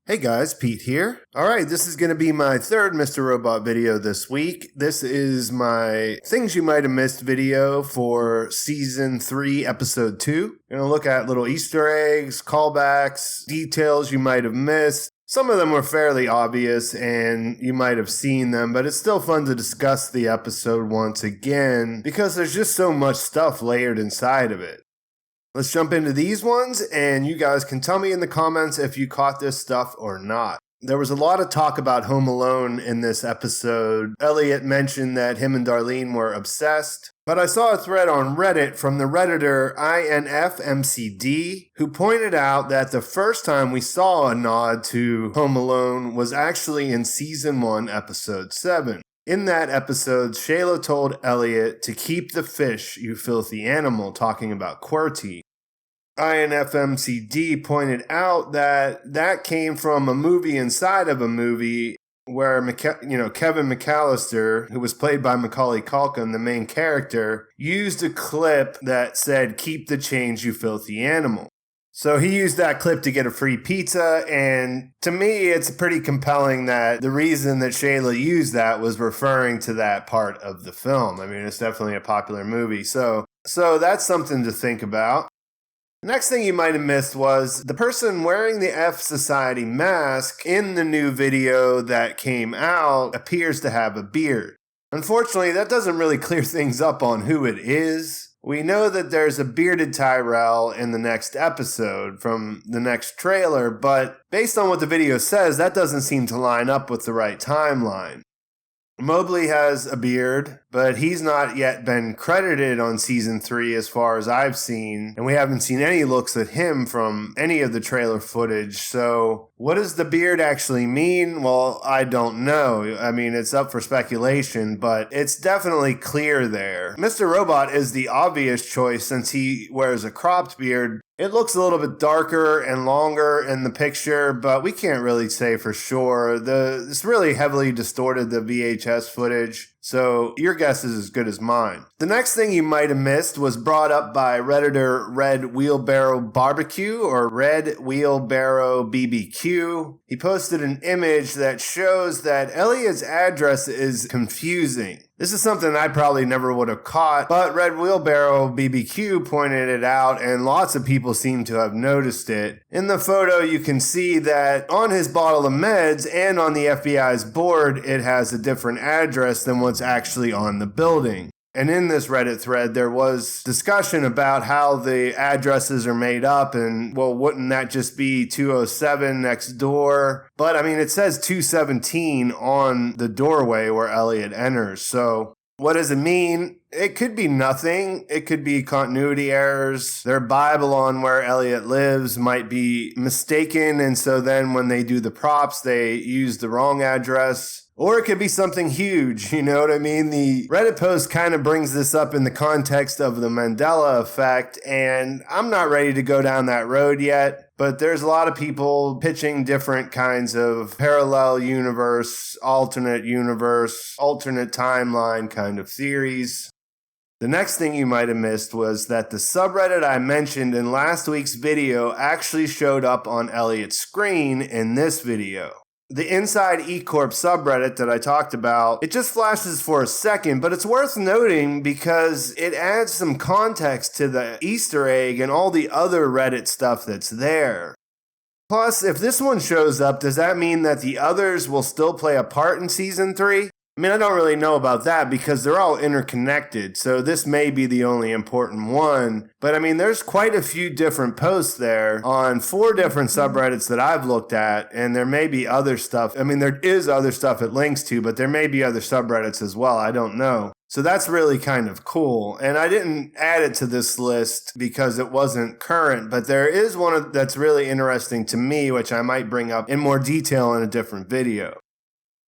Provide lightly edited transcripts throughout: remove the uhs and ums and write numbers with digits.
Hey guys, Pete here. Alright, this is going to be my third Mr. Robot video this week. This is my Things You Might Have Missed video for Season 3, Episode 2. I'm going to look at little Easter eggs, callbacks, details you might have missed. Some of them were fairly obvious and you might have seen them, but it's still fun to discuss the episode once again because there's just so much stuff layered inside of it. Let's jump into these ones, and you guys can tell me in the comments if you caught this stuff or not. There was a lot of talk about Home Alone in this episode. Elliot mentioned that him and Darlene were obsessed. But I saw a thread on Reddit from the Redditor INFMCD, who pointed out that the first time we saw a nod to Home Alone was actually in Season 1, Episode 7. In that episode, Shayla told Elliot to keep the fish, you filthy animal, talking about QWERTY. INFMCD pointed out that came from a movie inside of a movie where Kevin McAllister, who was played by Macaulay Culkin, the main character, used a clip that said, "Keep the change, you filthy animal." So he used that clip to get a free pizza, and to me, it's pretty compelling that the reason that Shayla used that was referring to that part of the film. I mean, it's definitely a popular movie, so that's something to think about. Next thing you might have missed was the person wearing the fsociety mask in the new video that came out appears to have a beard. Unfortunately, that doesn't really clear things up on who it is. We know that there's a bearded Tyrell in the next episode from the next trailer, but based on what the video says, that doesn't seem to line up with the right timeline. Mobley has a beard, but he's not yet been credited on Season 3 as far as I've seen, and we haven't seen any looks at him from any of the trailer footage, so what does the beard actually mean? Well, I don't know. I mean, it's up for speculation, but it's definitely clear there. Mr. Robot is the obvious choice since he wears a cropped beard. It looks a little bit darker and longer in the picture, but we can't really say for sure. It's really heavily distorted, the VHS footage, so your guess is as good as mine. The next thing you might have missed was brought up by Redditor Red Wheelbarrow Barbecue, or Red Wheelbarrow BBQ. He posted an image that shows that Elliot's address is confusing. This is something I probably never would have caught, but Red Wheelbarrow BBQ pointed it out, and lots of people seem to have noticed it. In the photo, you can see that on his bottle of meds and on the FBI's board, it has a different address than what's actually on the building. And in this Reddit thread, there was discussion about how the addresses are made up, and, well, wouldn't that just be 207 next door? But, I mean, it says 217 on the doorway where Elliot enters, so what does it mean? It could be nothing. It could be continuity errors. Their Bible on where Elliot lives might be mistaken, and so then when they do the props, they use the wrong address. Or it could be something huge, you know what I mean? The Reddit post kind of brings this up in the context of the Mandela effect, and I'm not ready to go down that road yet, but there's a lot of people pitching different kinds of parallel universe, alternate timeline kind of theories. The next thing you might have missed was that the subreddit I mentioned in last week's video actually showed up on Elliot's screen in this video. The Inside E-Corp subreddit that I talked about, it just flashes for a second, but it's worth noting because it adds some context to the Easter egg and all the other Reddit stuff that's there. Plus, if this one shows up, does that mean that the others will still play a part in Season 3? I mean, I don't really know about that because they're all interconnected, so this may be the only important one. But I mean, there's quite a few different posts there on 4 different subreddits that I've looked at, and there may be other stuff. I mean, there is other stuff it links to, but there may be other subreddits as well. I don't know. So that's really kind of cool. And I didn't add it to this list because it wasn't current, but there is one that's really interesting to me, which I might bring up in more detail in a different video.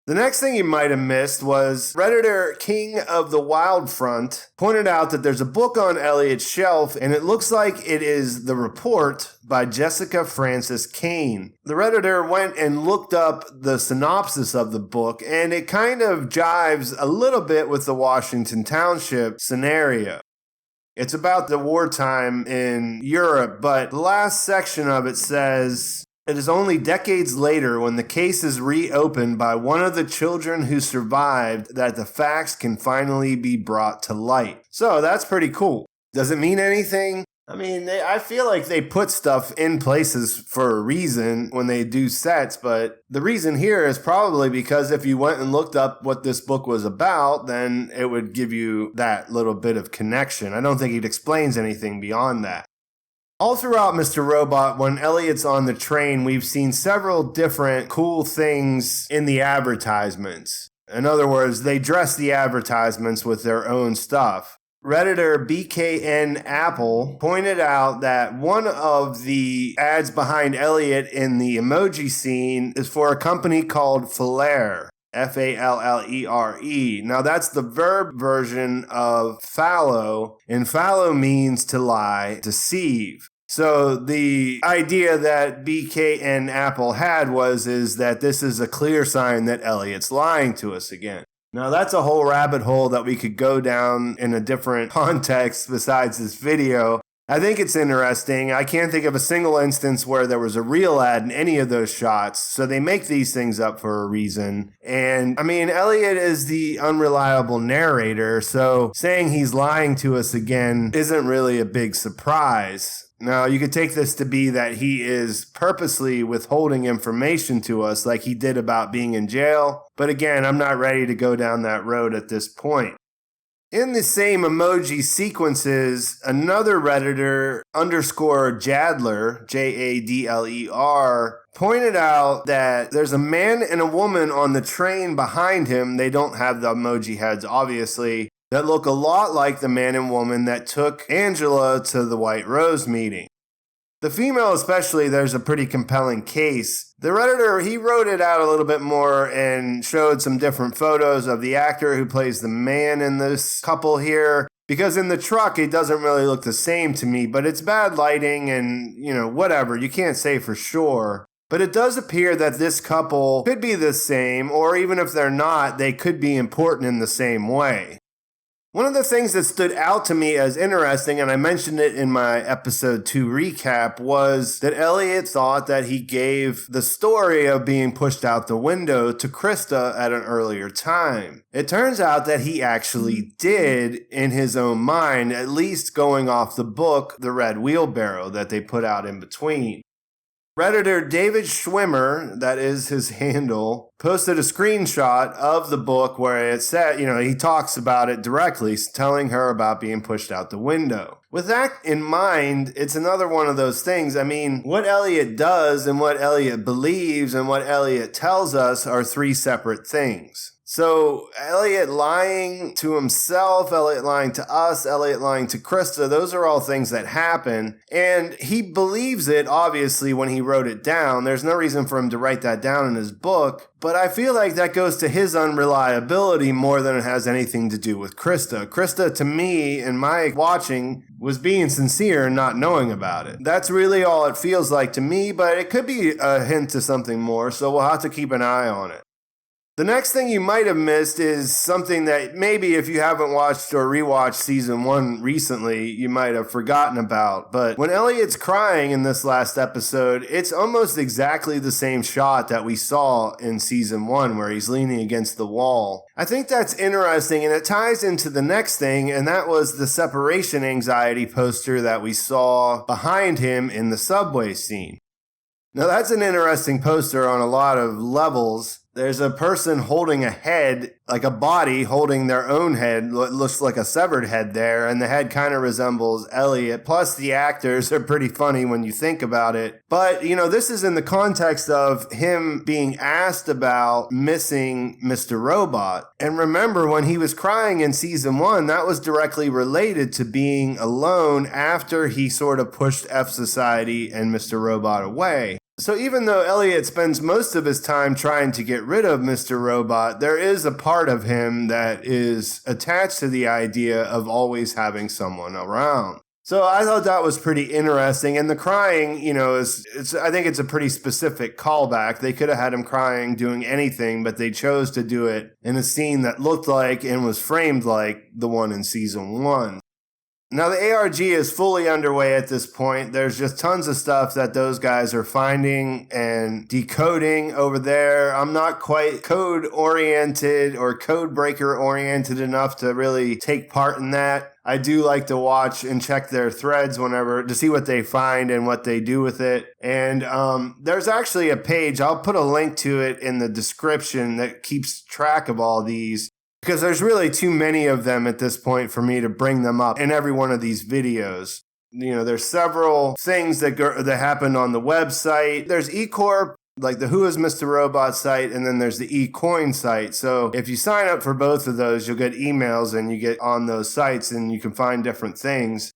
The next thing you might have missed was Redditor King of the Wild Front pointed out that there's a book on Elliot's shelf, and it looks like it is The Report by Jessica Francis Kane. The Redditor went and looked up the synopsis of the book, and it kind of jives a little bit with the Washington Township scenario. It's about the wartime in Europe, but the last section of it says, It is only decades later, when the case is reopened by one of the children who survived, that the facts can finally be brought to light. So that's pretty cool. Does it mean anything? I mean, I feel like they put stuff in places for a reason when they do sets, but the reason here is probably because if you went and looked up what this book was about, then it would give you that little bit of connection. I don't think it explains anything beyond that. All throughout Mr. Robot, when Elliot's on the train, we've seen several different cool things in the advertisements. In other words, they dress the advertisements with their own stuff. Redditor BKN Apple pointed out that one of the ads behind Elliot in the emoji scene is for a company called Fallere, F-A-L-L-E-R-E. Now that's the verb version of fallow, and fallow means to lie, deceive. So the idea that BKN Apple had is that this is a clear sign that Elliot's lying to us again. Now, that's a whole rabbit hole that we could go down in a different context besides this video. I think it's interesting. I can't think of a single instance where there was a real ad in any of those shots, so they make these things up for a reason. And, I mean, Elliot is the unreliable narrator, so saying he's lying to us again isn't really a big surprise. Now, you could take this to be that he is purposely withholding information to us like he did about being in jail. But again, I'm not ready to go down that road at this point. In the same emoji sequences, another Redditor _Jadler, Jadler, pointed out that there's a man and a woman on the train behind him. They don't have the emoji heads, obviously, that look a lot like the man and woman that took Angela to the White Rose meeting. The female especially, there's a pretty compelling case. The Redditor, he wrote it out a little bit more and showed some different photos of the actor who plays the man in this couple here. Because in the truck, it doesn't really look the same to me, but it's bad lighting and, whatever. You can't say for sure. But it does appear that this couple could be the same, or even if they're not, they could be important in the same way. One of the things that stood out to me as interesting, and I mentioned it in my episode 2 recap, was that Elliot thought that he gave the story of being pushed out the window to Krista at an earlier time. It turns out that he actually did in his own mind, at least going off the book, The Red Wheelbarrow, that they put out in between. Redditor David Schwimmer, that is his handle, posted a screenshot of the book where it said, he talks about it directly, telling her about being pushed out the window. With that in mind, it's another one of those things. I mean, what Elliot does and what Elliot believes and what Elliot tells us are three separate things. So Elliot lying to himself, Elliot lying to us, Elliot lying to Krista, those are all things that happen. And he believes it, obviously, when he wrote it down. There's no reason for him to write that down in his book. But I feel like that goes to his unreliability more than it has anything to do with Krista. Krista, to me, in my watching, was being sincere and not knowing about it. That's really all it feels like to me, but it could be a hint to something more, so we'll have to keep an eye on it. The next thing you might have missed is something that maybe if you haven't watched or rewatched season 1 recently, you might have forgotten about. But when Elliot's crying in this last episode, it's almost exactly the same shot that we saw in season 1 where he's leaning against the wall. I think that's interesting, and it ties into the next thing, and that was the separation anxiety poster that we saw behind him in the subway scene. Now that's an interesting poster on a lot of levels. There's a person holding a head, like a body holding their own head. It looks like a severed head there, and the head kind of resembles Elliot. Plus, the actors are pretty funny when you think about it. But, this is in the context of him being asked about missing Mr. Robot. And remember, when he was crying in season 1, that was directly related to being alone after he sort of pushed fsociety and Mr. Robot away. So even though Elliot spends most of his time trying to get rid of Mr. Robot, there is a part of him that is attached to the idea of always having someone around. So I thought that was pretty interesting. And the crying, I think it's a pretty specific callback. They could have had him crying doing anything, but they chose to do it in a scene that looked like and was framed like the one in season 1. Now, the ARG is fully underway at this point. There's just tons of stuff that those guys are finding and decoding over there. I'm not quite code-oriented or code-breaker-oriented enough to really take part in that. I do like to watch and check their threads whenever to see what they find and what they do with it. And there's actually a page, I'll put a link to it in the description, that keeps track of all these, because there's really too many of them at this point for me to bring them up in every one of these videos. You know, there's several things that happened on the website. There's eCorp, like the Who is Mr. Robot site, and then there's the eCoin site. So if you sign up for both of those, you'll get emails and you get on those sites and you can find different things.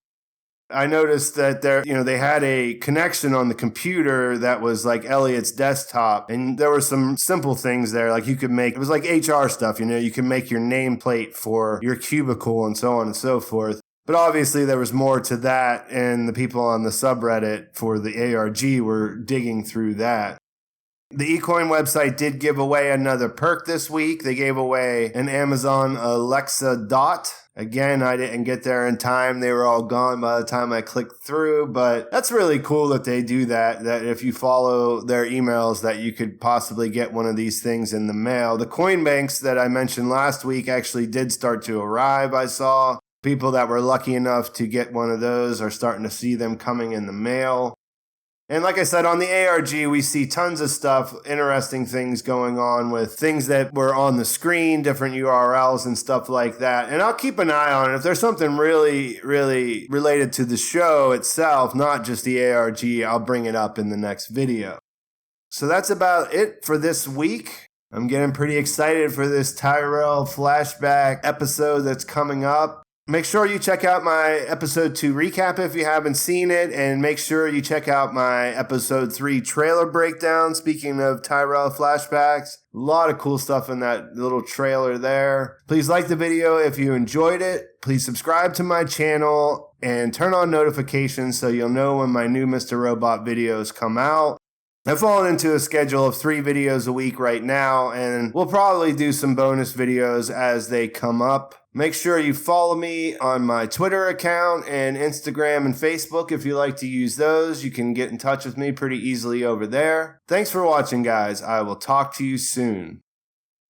I noticed that they had a connection on the computer that was like Elliot's desktop, and there were some simple things there, like it was like HR stuff, you can make your nameplate for your cubicle and so on and so forth. But obviously there was more to that, and the people on the subreddit for the ARG were digging through that. The eCoin website did give away another perk this week. They gave away an Amazon Alexa Dot. Again, I didn't get there in time. They were all gone by the time I clicked through, but that's really cool that they do that if you follow their emails, that you could possibly get one of these things in the mail. The coin banks that I mentioned last week actually did start to arrive. I saw people that were lucky enough to get one of those are starting to see them coming in the mail. And like I said, on the ARG, we see tons of stuff, interesting things going on with things that were on the screen, different URLs and stuff like that. And I'll keep an eye on it. If there's something really, really related to the show itself, not just the ARG, I'll bring it up in the next video. So that's about it for this week. I'm getting pretty excited for this Tyrell flashback episode that's coming up. Make sure you check out my episode 2 recap if you haven't seen it, and make sure you check out my episode 3 trailer breakdown. Speaking of Tyrell flashbacks, a lot of cool stuff in that little trailer there. Please like the video if you enjoyed it. Please subscribe to my channel and turn on notifications so you'll know when my new Mr. Robot videos come out. I've fallen into a schedule of 3 videos a week right now, and we'll probably do some bonus videos as they come up. Make sure you follow me on my Twitter account and Instagram and Facebook if you like to use those. You can get in touch with me pretty easily over there. Thanks for watching, guys. I will talk to you soon.